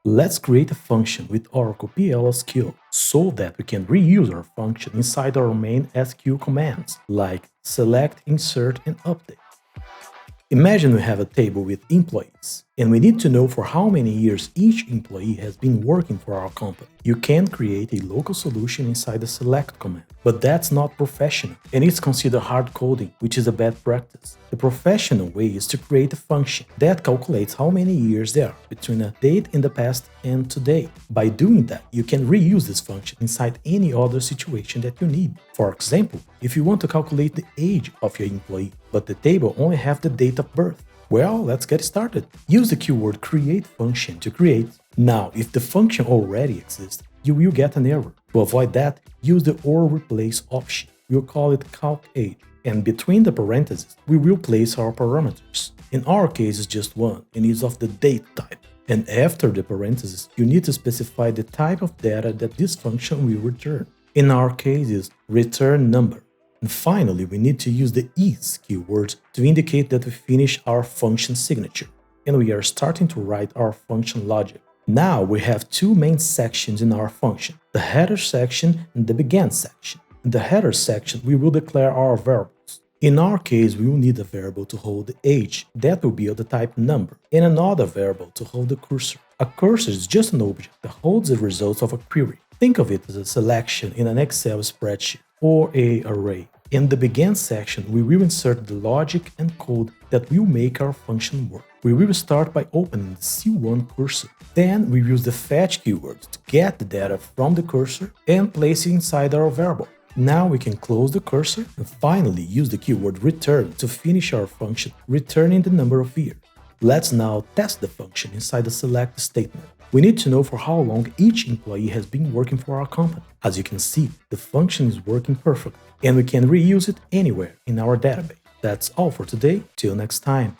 Let's create a function with Oracle PLSQL so that we can reuse our function inside our main SQL commands like select, insert, and update. Imagine we have a table with employees, and we need to know for how many years each employee has been working for our company. You can create a local solution inside the select command, but that's not professional, and it's considered hard coding, which is a bad practice. The professional way is to create a function that calculates how many years there are between a date in the past and today. By doing that, you can reuse this function inside any other situation that you need. For example, if you want to calculate the age of your employee, but the table only have the date of birth. Well, let's get started. Use the keyword create function to create. Now, if the function already exists, you will get an error. To avoid that, use the or replace option. We'll call it calc age, and between the parentheses, we will place our parameters. In our case, it's just one, and is of the date type. And after the parentheses, you need to specify the type of data that this function will return. In our case, is return number. And finally, we need to use the is keyword to indicate that we finish our function signature, and we are starting to write our function logic. Now we have two main sections in our function, the header section and the begin section. In the header section, we will declare our variables. In our case, we will need a variable to hold the age, that will be of the type number, and another variable to hold the cursor. A cursor is just an object that holds the results of a query. Think of it as a selection in an Excel spreadsheet or an array. In the begin section, we will insert the logic and code that will make our function work. We will start by opening the C1 cursor. Then we use the fetch keyword to get the data from the cursor and place it inside our variable. Now we can close the cursor and finally use the keyword return to finish our function, returning the number of years. Let's now test the function inside the select statement. We need to know for how long each employee has been working for our company. As you can see, the function is working perfectly, and we can reuse it anywhere in our database. That's all for today. Till next time.